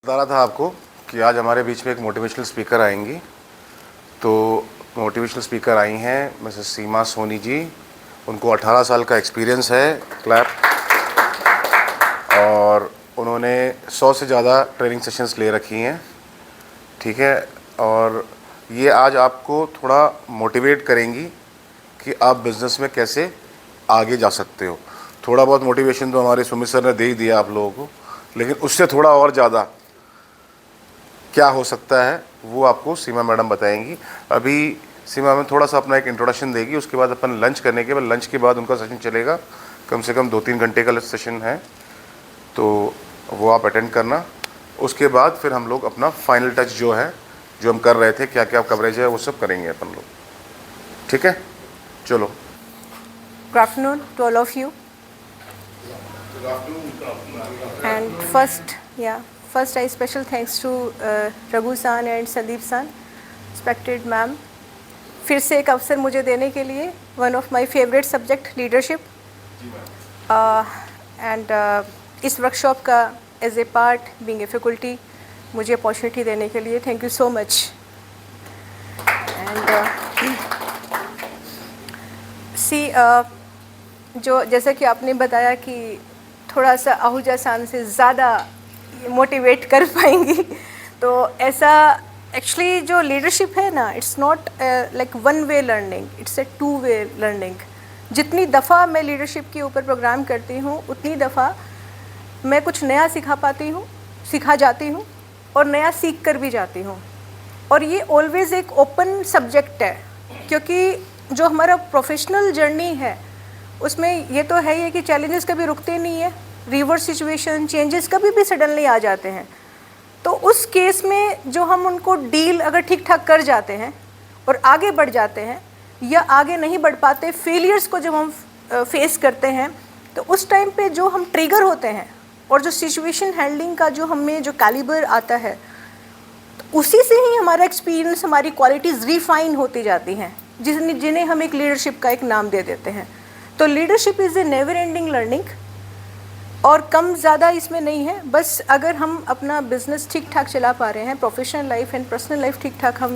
बता रहा था आपको कि आज हमारे बीच में एक मोटिवेशनल स्पीकर आएंगी। तो मोटिवेशनल स्पीकर आई हैं मिसेस सीमा सोनी जी। उनको 18 साल का एक्सपीरियंस है, क्लैप। और उन्होंने 100 से ज़्यादा ट्रेनिंग सेशंस ले रखी हैं, ठीक है। और ये आज आपको थोड़ा मोटिवेट करेंगी कि आप बिज़नेस में कैसे आगे जा सकते हो। थोड़ा बहुत मोटिवेशन तो हमारे सुमित सर ने दे ही दिया आप लोगों को, लेकिन उससे थोड़ा और ज़्यादा क्या हो सकता है वो आपको सीमा मैडम बताएंगी। अभी सीमा मैम थोड़ा सा अपना एक इंट्रोडक्शन देगी, उसके बाद अपन लंच करने के बाद, लंच के बाद उनका सेशन चलेगा, कम से कम 2-3 घंटे का सेशन है, तो वो आप अटेंड करना। उसके बाद फिर हम लोग अपना फाइनल टच जो है, जो हम कर रहे थे, क्या क्या कवरेज है, वो सब करेंगे अपन लोग, ठीक है। चलो। Good afternoon to all of you. And first I special thanks to Raghu San and Sandeep San, respected ma'am, फिर से एक अवसर मुझे देने के लिए। One of my favourite subject leadership, and इस वर्कशॉप का as a part being a faculty मुझे अपॉर्चुनिटी देने के लिए thank you so much. And जो जैसा कि आपने बताया कि थोड़ा सा आहूजा सान से ज़्यादा मोटिवेट कर पाएंगी, तो ऐसा एक्चुअली जो लीडरशिप है ना, it's not like one way learning, it's a 2 way learning. जितनी दफ़ा मैं लीडरशिप के ऊपर प्रोग्राम करती हूँ, उतनी दफ़ा मैं कुछ नया सिखा जाती हूँ और नया सीख कर भी जाती हूँ। और ये ऑलवेज़ एक ओपन सब्जेक्ट है, क्योंकि जो हमारा प्रोफेशनल जर्नी है उसमें ये तो है ही कि चैलेंजेस कभी रुकते नहीं है, रिवर्स सिचुएशन चेंजेस कभी भी सडनली आ जाते हैं। तो उस केस में जो हम उनको डील अगर ठीक ठाक कर जाते हैं और आगे बढ़ जाते हैं, या आगे नहीं बढ़ पाते, फेलियर्स को जब हम फेस करते हैं, तो उस टाइम पे जो हम ट्रिगर होते हैं और जो सिचुएशन हैंडलिंग का जो हमें जो कैलिबर आता है, तो उसी से ही हमारा एक्सपीरियंस, हमारी क्वालिटीज़ रिफाइन होती जाती हैं, जिन्हें हम एक लीडरशिप का एक नाम दे देते हैं। तो leadership is a never ending learning, और कम ज़्यादा इसमें नहीं है। बस अगर हम अपना बिज़नेस ठीक ठाक चला पा रहे हैं, professional life and personal life ठीक ठाक हम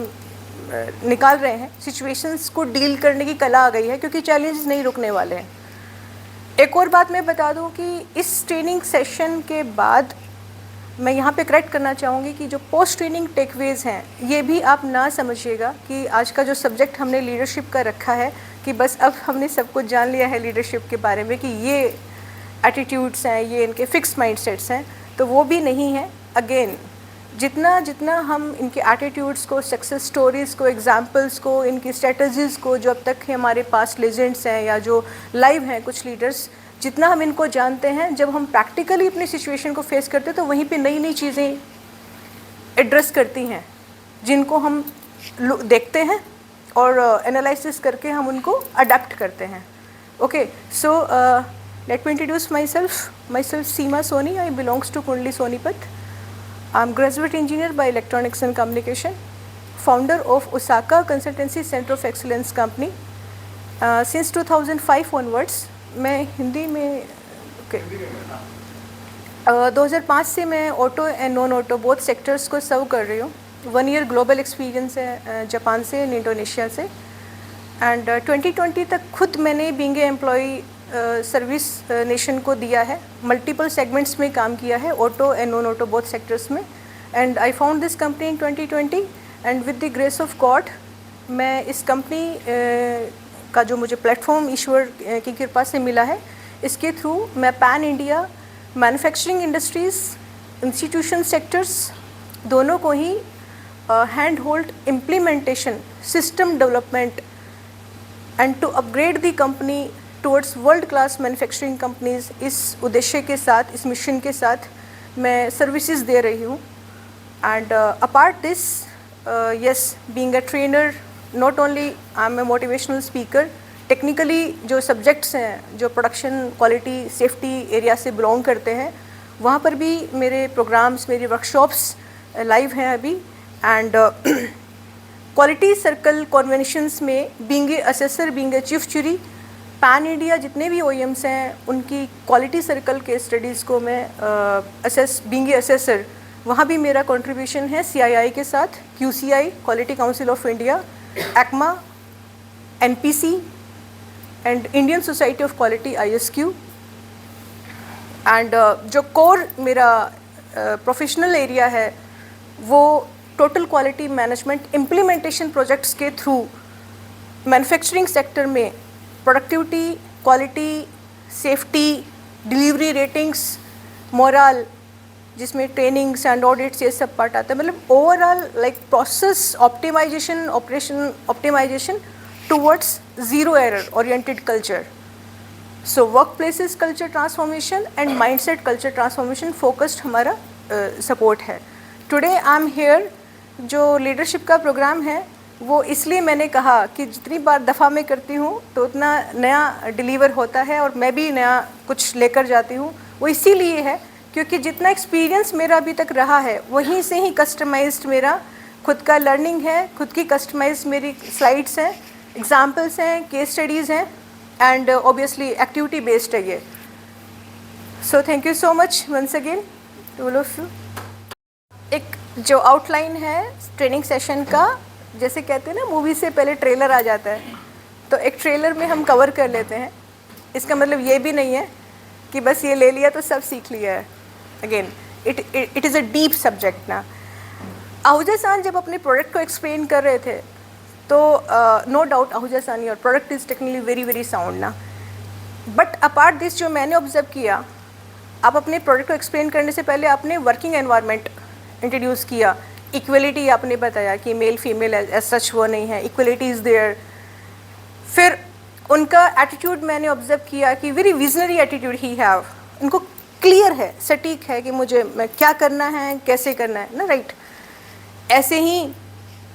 निकाल रहे हैं, सिचुएशंस को डील करने की कला आ गई है, क्योंकि चैलेंज नहीं रुकने वाले हैं। एक और बात मैं बता दूं कि इस ट्रेनिंग सेशन के बाद मैं यहाँ पे करेक्ट करना चाहूँगी कि जो पोस्ट ट्रेनिंग टेकवेज़ हैं, ये भी आप ना समझिएगा कि आज का जो सब्जेक्ट हमने लीडरशिप का रखा है कि बस अब हमने सब कुछ जान लिया है लीडरशिप के बारे में, कि ये एटीट्यूड्स हैं, ये इनके फिक्स माइंडसेट्स हैं, तो वो भी नहीं है। अगेन, जितना हम इनके एटीट्यूड्स को, सक्सेस स्टोरीज़ को, एग्जांपल्स को, इनकी स्ट्रेटजीज़ को, जो अब तक हमारे पास लेजेंड्स हैं या जो लाइव हैं कुछ लीडर्स, जितना हम इनको जानते हैं, जब हम प्रैक्टिकली अपनी सिचुएशन को फेस करते हैं, तो वहीं पे नई नई चीज़ें एड्रेस करती हैं, जिनको हम देखते हैं और एनालिसिस करके हम उनको अडेप्ट करते हैं। Okay, so let me introduce myself Seema Soni. I belongs to Kundli Sonipat. I'm graduate engineer by electronics and communication, founder of Osaka Consultancy Center of Excellence Company. Since 2005 onwards, मैं हिंदी में 2005 से मैं auto and non auto both sectors को serve कर रही हूँ। 1 year global experience है Japan से एंड इंडोनेशिया से, एंड 2020 तक खुद मैंने being a employee service nation को दिया है। मल्टीपल सेगमेंट्स में काम किया है, auto and non auto both sectors में, and I found this company in 2020, and with the grace of God मैं इस कंपनी का जो मुझे प्लेटफॉर्म ईश्वर की कृपा से मिला है, इसके थ्रू मैं pan India manufacturing industries, institution sectors दोनों को ही hand hold implementation, system development and to upgrade the company towards world class manufacturing companies, इस उद्देश्य के साथ, इस मिशन के साथ मैं सर्विसेज दे रही हूँ। And apart this, yes, being a trainer, not only I am a motivational speaker, technically जो सब्जेक्ट्स हैं, जो प्रोडक्शन, क्वालिटी, सेफ्टी एरिया से बिलोंग करते हैं, वहाँ पर भी मेरे प्रोग्राम्स, मेरी वर्कशॉप्स लाइव हैं अभी। एंड क्वालिटी सर्कल कॉन्वेंशंस में being a assessor, being a chief jury, pan India जितने भी OEMs हैं उनकी क्वालिटी सर्कल के स्टडीज़ को मैं बीइंग ए असेसर वहाँ भी मेरा कंट्रीब्यूशन है CII के साथ, QCI quality council of India, ACMA, NPC and Indian society of quality ISQ। And जो कोर मेरा प्रोफेशनल एरिया है वो total quality management implementation projects के थ्रू मैन्युफैक्चरिंग सेक्टर में productivity, quality, safety, delivery ratings, morale, जिसमें trainings and audits ये सब part आता है, मतलब overall like process optimisation, operation optimisation towards zero error oriented culture. So work places culture transformation and mindset culture transformation focused हमारा support है। Today I am here, जो leadership का programme है वो इसलिए मैंने कहा कि जितनी बार दफ़ा मैं करती हूँ तो उतना नया डिलीवर होता है और मैं भी नया कुछ लेकर जाती हूँ। वो इसीलिए है क्योंकि जितना एक्सपीरियंस मेरा अभी तक रहा है वहीं से ही कस्टमाइज्ड मेरा खुद का लर्निंग है, खुद की कस्टमाइज्ड मेरी स्लाइड्स हैं, एग्जाम्पल्स हैं, केस स्टडीज़ हैं एंड ऑब्वियसली एक्टिविटी बेस्ड है ये। So thank you so much once again to all of you. एक जो आउटलाइन है ट्रेनिंग सेशन का, जैसे कहते हैं ना मूवी से पहले ट्रेलर आ जाता है, तो एक ट्रेलर में हम कवर कर लेते हैं। इसका मतलब ये भी नहीं है कि बस ये ले लिया तो सब सीख लिया है। Again it is a deep subject ना। आहूजा सान जब अपने प्रोडक्ट को एक्सप्लेन कर रहे थे तो नो डाउट आहूजा सान your product is technically very very sound ना, बट अपार्ट दिस जो मैंने ऑब्जर्व किया, आप अपने प्रोडक्ट को एक्सप्लेन करने से पहले आपने वर्किंग एनवायरनमेंट इंट्रोड्यूस किया। इक्वलिटी आपने बताया कि मेल फीमेल एज सच वो नहीं है, इक्वलिटी इज़ देयर। फिर उनका एटीट्यूड मैंने ऑब्जर्व किया कि very visionary attitude he have, उनको क्लियर है, सटीक है कि मुझे मैं क्या करना है, कैसे करना है ना, राइट। ऐसे ही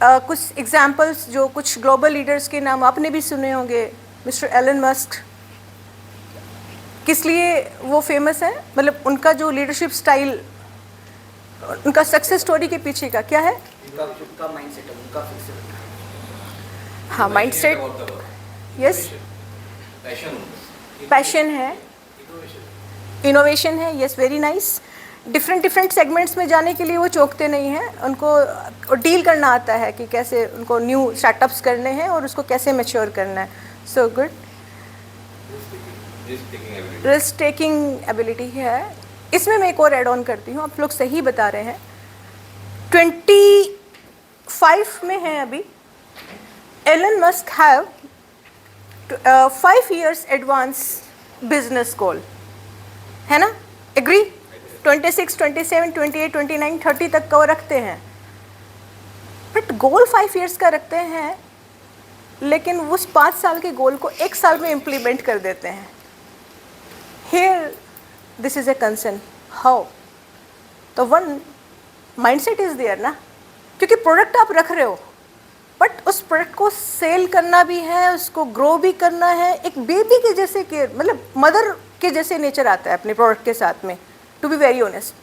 कुछ एग्जाम्पल्स, जो कुछ ग्लोबल लीडर्स के नाम आपने भी सुने होंगे, मिस्टर एलन मस्क, किस लिए वो फेमस है, मतलब उनका जो लीडरशिप स्टाइल, उनका सक्सेस स्टोरी के पीछे का क्या है? उनका माइंडसेट है, उनका फिक्स है। हाँ, माइंडसेट, यस, पैशन है, इनोवेशन है, yes, very nice. Different segments में जाने के लिए वो चौंकते नहीं हैं, उनको डील करना आता है कि कैसे उनको न्यू स्टार्टअप्स करने हैं और उसको कैसे मैच्योर करना है। So good, risk taking ability है। इसमें मैं एक और एड ऑन करती हूँ, आप लोग सही बता रहे हैं, 25 में है अभी। Elon Musk have 5 years advance business goal, है ना, एग्री? 26, 27, 28, 29, 30 तक का वो रखते हैं, बट गोल 5 years का रखते हैं, लेकिन उस 5 साल के गोल को 1 साल में इम्प्लीमेंट कर देते हैं। Here this is a concern, how? तो वन माइंडसेट इज़ देयर ना, क्योंकि प्रोडक्ट आप रख रहे हो, बट उस प्रोडक्ट को सेल करना भी है, उसको ग्रो भी करना है। एक बेबी के जैसे केयर, मतलब मदर के जैसे नेचर आता है अपने प्रोडक्ट के साथ में, टू बी वेरी ऑनेस्ट,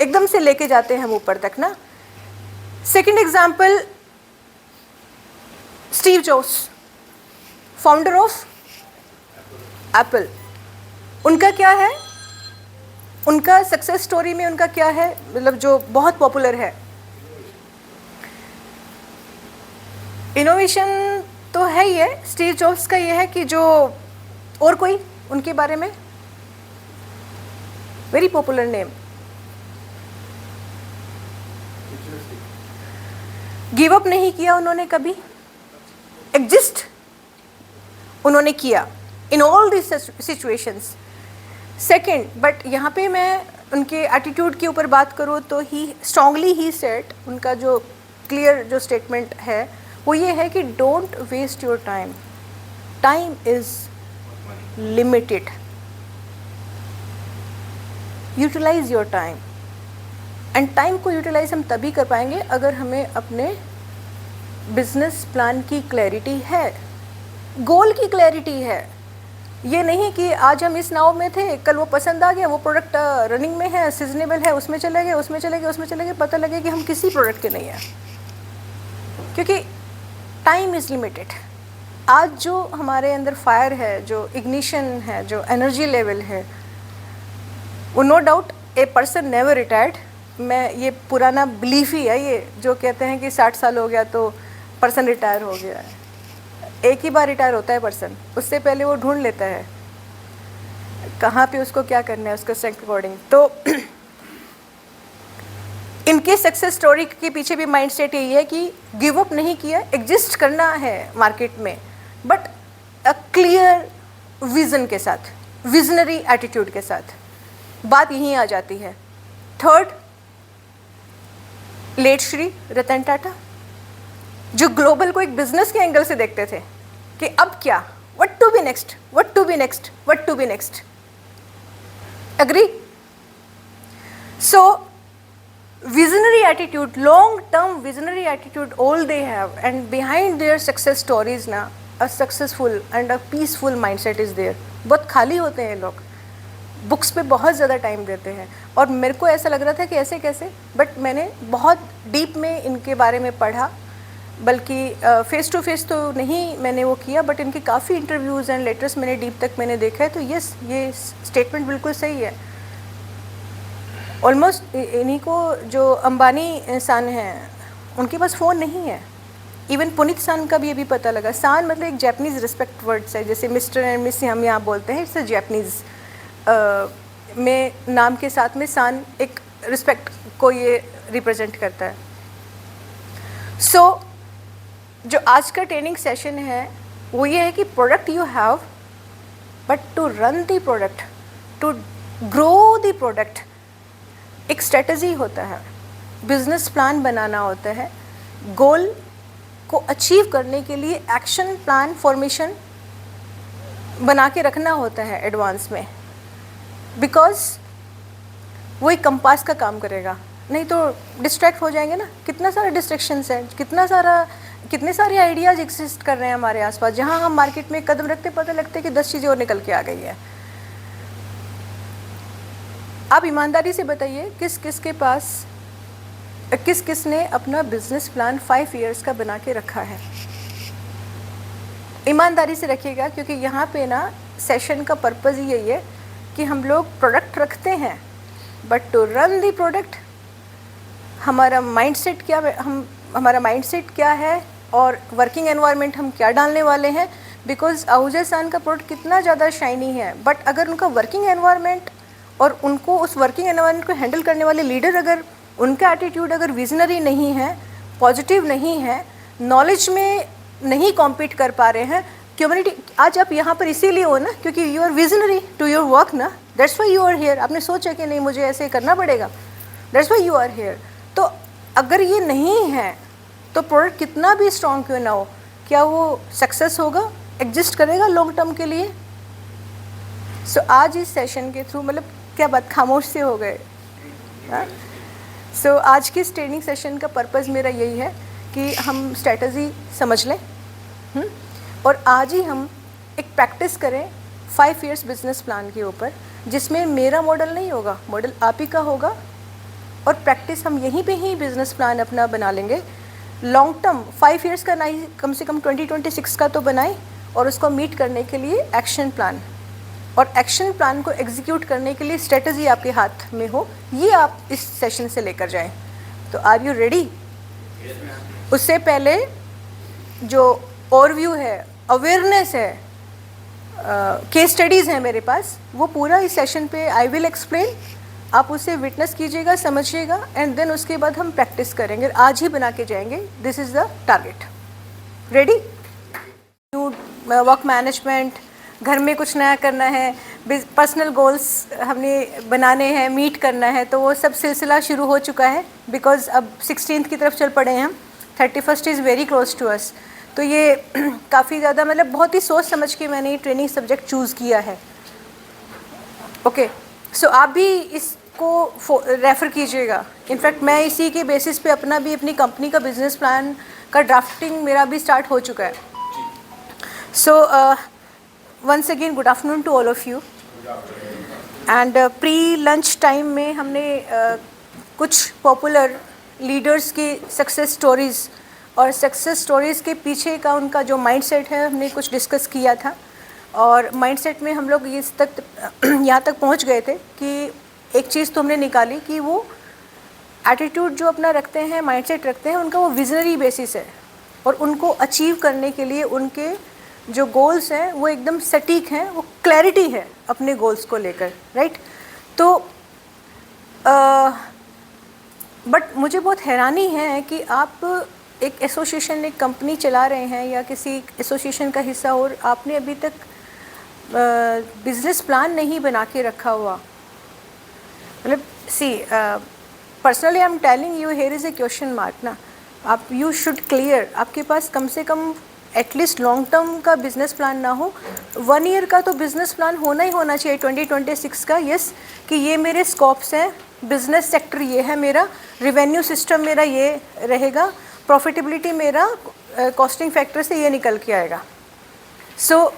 एकदम से लेके जाते हैं हम ऊपर तक ना। Second example, Steve jobs, founder of Apple, उनका क्या है, उनका सक्सेस स्टोरी में उनका क्या है, मतलब जो बहुत पॉपुलर है, इनोवेशन तो है ही है। स्टीव जॉब्स का ये है कि जो, और कोई उनके बारे में, very popular name, give up नहीं किया उन्होंने कभी, एग्जिस्ट उन्होंने किया in all this situations. Second, but यहाँ पे मैं उनके एटीट्यूड के ऊपर बात करूँ तो ही स्ट्रांगली ही सेट, उनका जो क्लियर जो स्टेटमेंट है वो ये है कि don't waste your time, time is limited, utilise your time. And time को यूटिलाइज हम तभी कर पाएंगे अगर हमें अपने बिजनेस प्लान की क्लैरिटी है, गोल की क्लैरिटी है। ये नहीं कि आज हम इस नाव में थे, कल वो पसंद आ गया, वो प्रोडक्ट रनिंग में है, सीजनेबल है, उसमें चले गए, उसमें चले गए, उसमें चले गए, पता लगे कि हम किसी प्रोडक्ट के नहीं हैं, क्योंकि टाइम इज़ लिमिटेड। आज जो हमारे अंदर फायर है, जो इग्निशन है, जो एनर्जी लेवल है, वो no doubt a person never retired, मैं ये पुराना बिलीफ ही है ये जो कहते हैं कि 60 साल हो गया तो पर्सन रिटायर हो गया है। एक ही बार रिटायर होता है पर्सन, उससे पहले वो ढूंढ लेता है कहाँ पे उसको क्या करना है उसके स्ट्रेंथ अकॉर्डिंग। तो इनके सक्सेस स्टोरी के पीछे भी माइंड सेट यही है कि गिव अप नहीं किया, एग्जिस्ट करना है मार्केट में, बट अ क्लियर विजन के साथ, विजनरी एटीट्यूड के साथ। बात यहीं आ जाती है। थर्ड, लेट श्री रतन टाटा जो ग्लोबल को एक बिजनेस के एंगल से देखते थे कि अब क्या, what to be next, what to be next, what to be next. Agree? So visionary attitude, long term visionary attitude all they have, and behind their success stories ना a successful and a peaceful mindset is there। बहुत खाली होते हैं लोग, books पे बहुत ज़्यादा time देते हैं, और मेरे को ऐसा लग रहा था कि ऐसे कैसे, बट मैंने बहुत डीप में इनके बारे में पढ़ा, बल्कि फेस टू फेस तो नहीं मैंने वो किया, बट इनके काफ़ी इंटरव्यूज़ एंड लेटर्स मैंने डीप तक मैंने देखा है। तो यस, ये स्टेटमेंट बिल्कुल सही है। ऑलमोस्ट इन्हीं को जो अंबानी सान हैं उनके पास फ़ोन नहीं है। इवन पुनीत सान का भी ये भी पता लगा। सान मतलब एक जापानीज़ रिस्पेक्ट वर्ड्स है, जैसे मिस्टर एंड मिस हम यहाँ बोलते हैं, इट्स अ जापानीज़ में नाम के साथ में सान एक रिस्पेक्ट को ये रिप्रेजेंट करता है। सो जो आज का ट्रेनिंग सेशन है वो ये है कि product you have, but to run the product, to grow the product, एक स्ट्रेटजी होता है, बिजनेस प्लान बनाना होता है, गोल को अचीव करने के लिए एक्शन प्लान फॉर्मेशन बना के रखना होता है एडवांस में, बिकॉज वो एक कंपास का काम करेगा, नहीं तो डिस्ट्रैक्ट हो जाएंगे ना। कितना सारा डिस्ट्रैक्शंस है, कितने सारे आइडियाज़ एग्जिस्ट कर रहे हैं हमारे आसपास, जहाँ हम मार्केट में कदम रखते पता लगता है कि 10 चीज़ें और निकल के आ गई है। आप ईमानदारी से बताइए किस किस ने अपना बिजनेस प्लान 5 इयर्स का बना के रखा है। ईमानदारी से रखिएगा, क्योंकि यहाँ पे ना सेशन का पर्पज़ ही यही है कि हम लोग प्रोडक्ट रखते हैं, but to run the product हमारा माइंडसेट क्या है और वर्किंग एनवायरनमेंट हम क्या डालने वाले हैं। बिकॉज आहूजा सान का प्रोडक्ट कितना ज़्यादा शाइनी है, बट अगर उनका वर्किंग एनवायरनमेंट और उनको उस वर्किंग एनवायरनमेंट को हैंडल करने वाले लीडर, अगर उनका एटीट्यूड अगर विजनरी नहीं है, पॉजिटिव नहीं है, नॉलेज में नहीं कॉम्पीट कर पा रहे हैं, कम्युनिटी आज आप यहाँ पर इसीलिए हो ना क्योंकि you are visionary to your work ना, that's why you are here. आपने सोचा कि नहीं मुझे ऐसे करना पड़ेगा, that's why you are here. तो अगर ये नहीं है तो प्रोडक्ट कितना भी स्ट्रॉन्ग क्यों ना हो, क्या वो सक्सेस होगा, एग्जिस्ट करेगा लॉन्ग टर्म के लिए? सो आज इस सेशन के थ्रू, मतलब क्या बात, खामोश से हो गए। सो आज की इस ट्रेनिंग सेशन का पर्पज़ मेरा यही है कि हम स्ट्रेटजी समझ लें, और आज ही हम एक प्रैक्टिस करें 5 इयर्स बिजनेस प्लान के ऊपर, जिसमें मेरा मॉडल नहीं होगा, मॉडल आप ही का होगा, और प्रैक्टिस हम यहीं पे ही बिजनेस प्लान अपना बना लेंगे लॉन्ग टर्म। 5 इयर्स का नहीं, कम से कम 2026 का तो बनाएं, और उसको मीट करने के लिए एक्शन प्लान, और एक्शन प्लान को एग्जीक्यूट करने के लिए स्ट्रेटजी आपके हाथ में हो, ये आप इस सेशन से लेकर जाएं। तो आर यू रेडी? उससे पहले जो ओवरव्यू है, अवेयरनेस है, केस स्टडीज़ हैं मेरे पास, वो पूरा इस सेशन पे आई विल एक्सप्लेन, आप उसे विटनेस कीजिएगा, समझिएगा, एंड देन उसके बाद हम प्रैक्टिस करेंगे, आज ही बना के जाएंगे। This is the target. Ready? Work management, घर में कुछ नया करना है, पर्सनल गोल्स हमने बनाने हैं, मीट करना है, तो वो सब सिलसिला शुरू हो चुका है। बिकॉज अब 16th की तरफ चल पड़े हैं हम, 31st is very close to us. तो ये काफ़ी ज़्यादा, मतलब बहुत ही सोच समझ के मैंने ये ट्रेनिंग सब्जेक्ट चूज़ किया है। ओके, सो आप भी इसको रेफ़र कीजिएगा। इनफैक्ट मैं इसी के बेसिस पे अपनी कंपनी का बिजनेस प्लान का ड्राफ्टिंग मेरा भी स्टार्ट हो चुका है। So once again good afternoon to all of you. And pre lunch time में हमने कुछ पॉपुलर लीडर्स की सक्सेस स्टोरीज़ और सक्सेस स्टोरीज़ के पीछे का उनका जो माइंडसेट है हमने कुछ डिस्कस किया था, और माइंडसेट में हम लोग यहाँ तक पहुँच गए थे कि एक चीज़ तो हमने निकाली कि वो एटीट्यूड जो अपना रखते हैं, माइंडसेट रखते हैं, उनका वो विजनरी बेसिस है और उनको अचीव करने के लिए उनके जो गोल्स हैं वो एकदम सटीक हैं, वो क्लैरिटी है अपने गोल्स को लेकर, राइट। तो बट मुझे बहुत हैरानी है कि आप एक एसोसिएशन, एक कंपनी चला रहे हैं या किसी एसोसिएशन का हिस्सा और आपने अभी तक बिजनेस प्लान नहीं बना के रखा हुआ। मतलब see personally I am telling you, here is a question mark ना। आप यू शुड क्लियर, आपके पास कम से कम एटलीस्ट लॉन्ग टर्म का बिजनेस प्लान ना हो, 1 ईयर का तो बिजनेस प्लान होना ही होना चाहिए 2026 का। यस, कि ये मेरे स्कोप्स हैं, बिजनेस सेक्टर ये है मेरा, रिवेन्यू सिस्टम मेरा ये रहेगा, प्रॉफिटेबिलिटी मेरा कॉस्टिंग फैक्टर से ये निकल के आएगा। So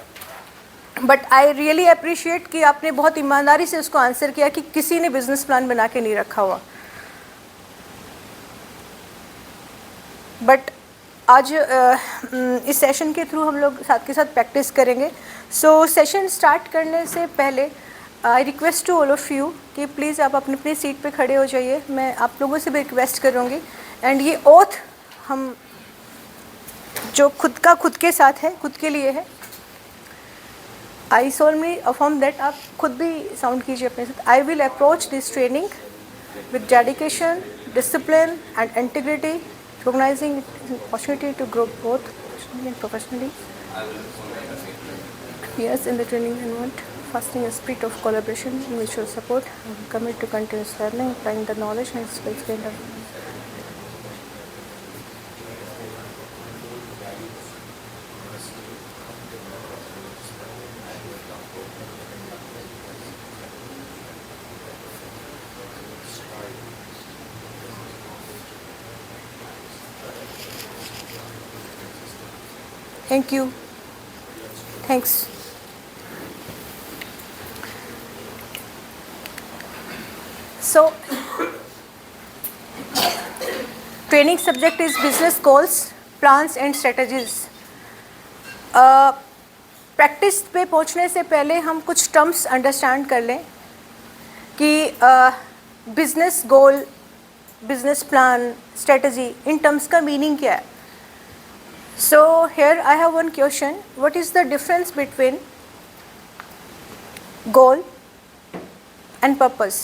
but I really appreciate कि आपने बहुत ईमानदारी से उसको आंसर किया कि किसी ने बिजनेस प्लान बना के नहीं रखा हुआ। बट आज इस सेशन के थ्रू हम लोग साथ के साथ प्रैक्टिस करेंगे। सो सेशन स्टार्ट करने से पहले I request to all of you कि प्लीज़ आप अपनी अपनी सीट पे खड़े हो जाइए। मैं आप लोगों से भी रिक्वेस्ट करूँगी एंड ये ओथ हम जो खुद का खुद के साथ है, खुद के लिए है। आई solemnly affirm that, आप खुद भी साउंड कीजिए अपने साथ। I will approach this training with dedication, discipline and integrity, recognizing the opportunity to grow both personally and professionally. Yes, in the training environment, fostering a spirit of collaboration and mutual support. I am committed to continuous learning, applying the knowledge and skills gained. Thank you. Thanks. So, training subject is business goals, plans and strategies. Practice पे पहुंचने से पहले हम कुछ terms understand कर लें कि business goal, business plan, strategy, in terms का मीनिंग क्या है। So here I have one question. What is the difference between goal and purpose?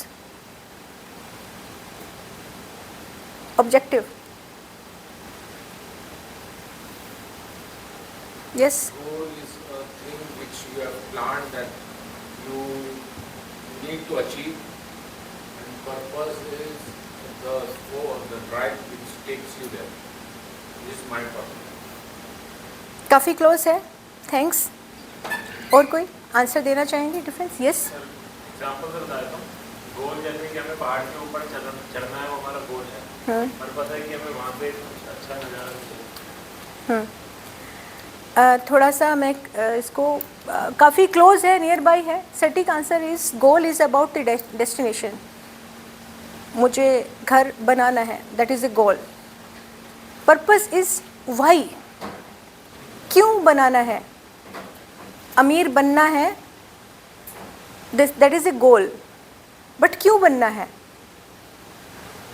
Objective. Yes. Goal is a thing which you have planned that you need to achieve, and purpose is the force, the drive which takes you there. This is my purpose. काफ़ी close है, thanks. और कोई answer देना चाहेंगे? Difference? Yes. Example से बताता हूँ। गोल जैसे कि हमें पहाड़ के ऊपर चढ़ना है, वो हमारा गोल है। पर पता है कि हमें वहाँ पे अच्छा नज़ारा चाहिए। थोड़ा सा मैं इसको काफ़ी क्लोज है, नियर बाई है। सटीक answer is goal is about the destination. मुझे घर बनाना है, that is a goal. Purpose is why, क्यों बनाना है। अमीर बनना है, that is a goal, but क्यों बनना है,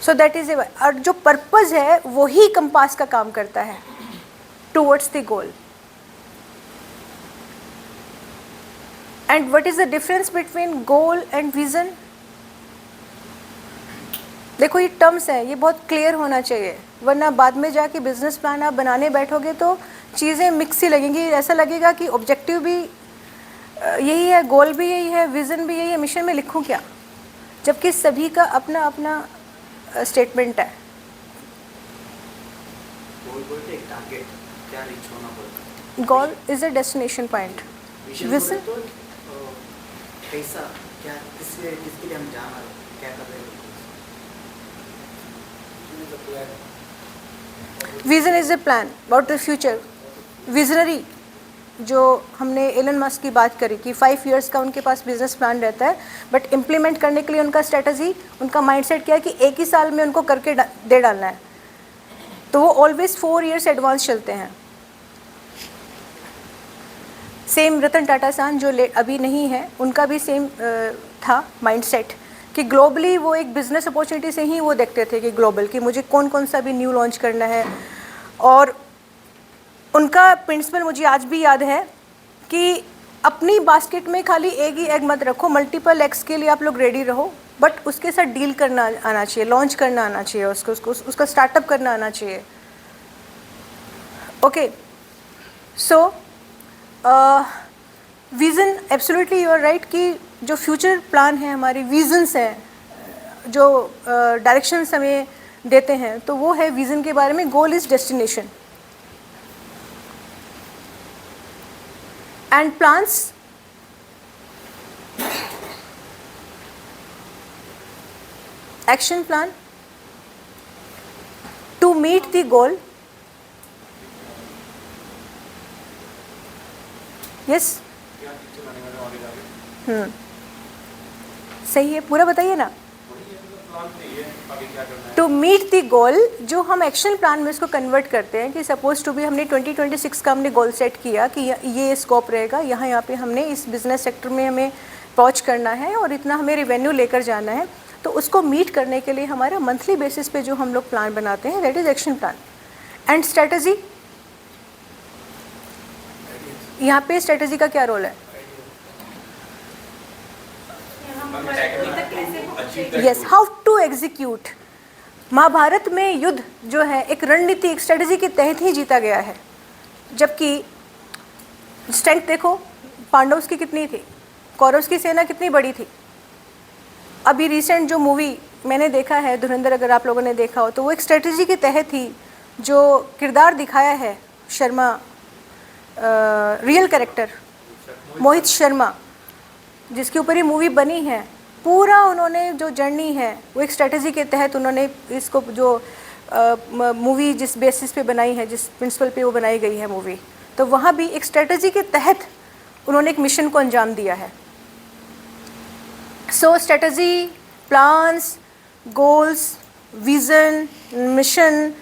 सो दैट इज़ ए। और जो पर्पस है वही कंपास का काम करता है towards the goal. And what is the difference between goal and vision? देखो ये टर्म्स है, ये बहुत क्लियर होना चाहिए, वरना बाद में जाके बिजनेस प्लान आप बनाने बैठोगे तो चीज़ें मिक्स ही लगेंगी। ऐसा लगेगा कि ऑब्जेक्टिव भी यही है, गोल भी यही है, विज़न भी यही है, मिशन में लिखूं क्या, जबकि सभी का अपना अपना स्टेटमेंट है। गोल बोलते एक टारगेट क्या रीच होना पड़ता है। Goal is a destination point. Vision तो कैसा क्या किसके लिए हम जाना है, क्या कर रहे हैं। Vision is a plan about the future. Visionary जो हमने एलन मस्क की बात करी कि 5 इयर्स का उनके पास बिजनेस प्लान रहता है, बट इम्प्लीमेंट करने के लिए उनका स्ट्रेटजी, उनका माइंडसेट क्या है कि एक ही साल में उनको करके दे डालना है। तो वो ऑलवेज 4 इयर्स एडवांस चलते हैं। सेम रतन टाटा सान जो अभी नहीं है, उनका भी सेम था माइंडसेट कि ग्लोबली वो एक बिज़नेस अपॉर्चुनिटी से ही वो देखते थे कि ग्लोबल कि मुझे कौन कौन सा भी न्यू लॉन्च करना है। और उनका प्रिंसिपल मुझे आज भी याद है कि अपनी बास्केट में खाली एक ही एग मत रखो, मल्टीपल एग्स के लिए आप लोग रेडी रहो, बट उसके साथ डील करना आना चाहिए, लॉन्च करना आना चाहिए, उसका स्टार्टअप करना आना चाहिए। Okay, so vision, absolutely you are right कि जो फ्यूचर प्लान है, हमारे विजन्स हैं, जो डायरेक्शंस हमें देते हैं, तो वो है विज़न के बारे में, goal is destination and plans action plan to meet the goal. Yes? सही है, पूरा बताइए ना। टू मीट द गोल, जो हम एक्शन प्लान में इसको कन्वर्ट करते हैं कि सपोज टू भी हमने 2026 का हमने गोल सेट किया कि ये स्कोप रहेगा, यहाँ पे हमने इस बिजनेस सेक्टर में हमें पहुँच करना है और इतना हमें रेवेन्यू लेकर जाना है। तो उसको मीट करने के लिए हमारा मंथली बेसिस पे जो हम लोग प्लान बनाते हैं, that is action plan. And strategy, यहाँ पे स्ट्रेटजी का क्या रोल है? Yes, how to execute. Mahabharat में युद्ध जो है एक रणनीति, एक स्ट्रेटजी के तहत ही जीता गया है, जबकि स्ट्रेंथ देखो पांडवों की कितनी थी, कौरवों की सेना कितनी बड़ी थी। अभी रिसेंट जो मूवी मैंने देखा है धुरंधर, अगर आप लोगों ने देखा हो तो वो एक स्ट्रेटजी के तहत ही जो किरदार दिखाया है शर्मा, रियल कैरेक्टर मोहित शर्मा, जिसके ऊपर ये मूवी बनी है, पूरा उन्होंने जो जर्नी है वो एक स्ट्रेटजी के तहत उन्होंने इसको जो मूवी जिस बेसिस पे बनाई है, जिस प्रिंसिपल पे वो बनाई गई है मूवी, तो वहाँ भी एक स्ट्रेटजी के तहत उन्होंने एक मिशन को अंजाम दिया है। So strategy, plans, goals, vision, mission